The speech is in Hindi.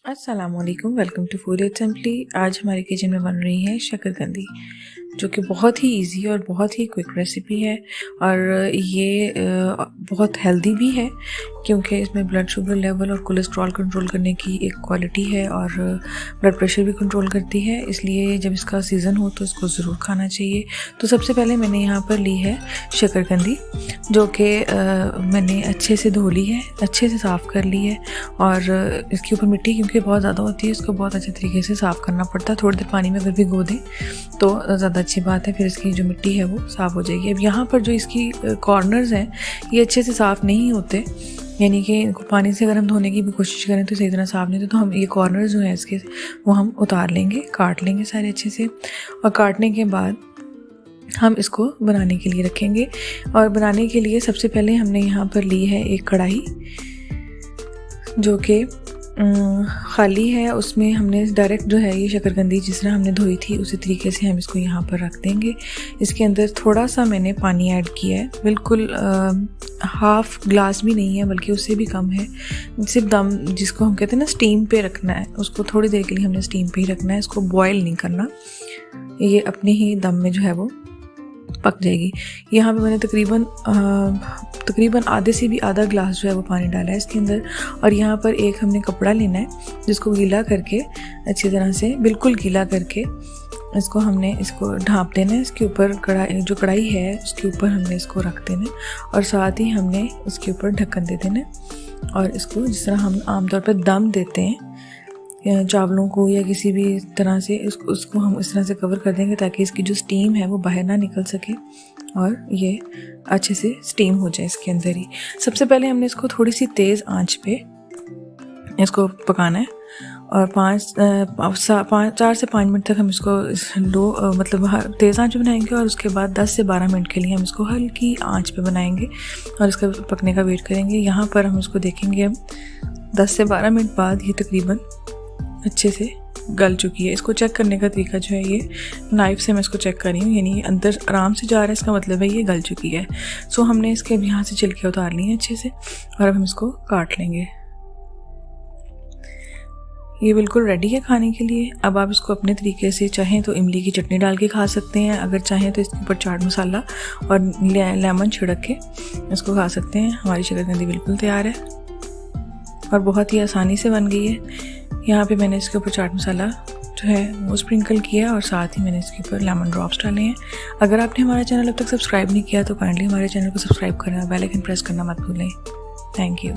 अस्सलामुअलैकुम, वेलकम टू फूड असेंबली। आज हमारे किचन में बन रही है शकरकंदी, जो कि बहुत ही इजी और बहुत ही क्विक रेसिपी है। और ये बहुत हेल्दी भी है, क्योंकि इसमें ब्लड शुगर लेवल और कोलेस्ट्रॉल कंट्रोल करने की एक क्वालिटी है और ब्लड प्रेशर भी कंट्रोल करती है। इसलिए जब इसका सीज़न हो तो इसको ज़रूर खाना चाहिए। तो सबसे पहले मैंने यहाँ पर ली है शकरकंदी, जो कि मैंने अच्छे से धो ली है, अच्छे से साफ़ कर ली है। और इसके ऊपर मिट्टी क्योंकि बहुत ज़्यादा होती है, इसको बहुत अच्छे तरीके से साफ़ करना पड़ता है। थोड़ी देर पानी में अगर भिगो दें तो ज़्यादा अच्छी बात है, फिर इसकी जो मिट्टी है वो साफ़ हो जाएगी। अब यहाँ पर जो इसकी कॉर्नर्स हैं ये अच्छे से साफ़ नहीं होते, यानी कि इनको पानी से अगर हम धोने की भी कोशिश करें तो सही तरह साफ़ नहीं होते। तो हम ये कॉर्नर्स जो हैं इसके वो हम उतार लेंगे, काट लेंगे सारे अच्छे से। और काटने के बाद हम इसको बनाने के लिए रखेंगे। और बनाने के लिए सबसे पहले हमने यहाँ पर ली है एक कढ़ाई, जो कि खाली है। उसमें हमने डायरेक्ट जो है ये शकरकंदी जिस तरह हमने धोई थी उसी तरीके से हम इसको यहाँ पर रख देंगे। इसके अंदर थोड़ा सा मैंने पानी ऐड किया है, बिल्कुल हाफ ग्लास भी नहीं है, बल्कि उससे भी कम है। सिर्फ दम जिसको हम कहते हैं ना स्टीम पे रखना है, उसको थोड़ी देर के लिए हमने स्टीम पे ही रखना है, इसको बॉयल नहीं करना। ये अपने ही दम में जो है वो पक जाएगी। यहाँ पे मैंने तकरीबन आधे से भी आधा ग्लास जो है वो पानी डाला है इसके अंदर। और यहाँ पर एक हमने कपड़ा लेना है, जिसको गीला करके अच्छी तरह से बिल्कुल गीला करके इसको ढाँप देना है। इसके ऊपर कढ़ाई है उसके ऊपर हमने इसको रख देना है, और साथ ही हमने इसके ऊपर ढक्कन दे देना है। और इसको जिस तरह हम आमतौर पर दम देते हैं चावलों को या किसी भी तरह से, उसको हम इस तरह से कवर कर देंगे ताकि इसकी जो स्टीम है वो बाहर ना निकल सके और ये अच्छे से स्टीम हो जाए इसके अंदर ही। सबसे पहले हमने इसको थोड़ी सी तेज़ आंच पे इसको पकाना है, और 4 से 5 मिनट तक हम इसको तेज़ आंच पे बनाएंगे। और उसके बाद 10 से 12 मिनट के लिए हम इसको हल्की आंच पे बनाएंगे और इसका पकने का वेट करेंगे। यहाँ पर हम इसको देखेंगे, अब 10 से 12 मिनट बाद ये तकरीबन अच्छे से गल चुकी है। इसको चेक करने का तरीका जो है, ये नाइफ़ से मैं इसको चेक कर रही हूँ, यानी अंदर आराम से जा रहा है, इसका मतलब है ये गल चुकी है। सो हमने इसके अब यहाँ से छिलके उतार लिए हैं अच्छे से, और अब हम इसको काट लेंगे। ये बिल्कुल रेडी है खाने के लिए। अब आप इसको अपने तरीके से चाहें तो इमली की चटनी डाल के खा सकते हैं, अगर चाहें तो इसके ऊपर चाट मसाला और लेमन छिड़क के इसको खा सकते हैं। हमारी शकरकंदी बिल्कुल तैयार है और बहुत ही आसानी से बन गई है। यहाँ पे मैंने इसके ऊपर चाट मसाला जो है वो स्प्रिंकल किया, और साथ ही मैंने इसके ऊपर लेमन ड्रॉप्स डाले हैं। अगर आपने हमारा चैनल अब तक सब्सक्राइब नहीं किया तो काइंडली हमारे चैनल को सब्सक्राइब करना, बेल आइकन प्रेस करना मत भूलें। Thank you.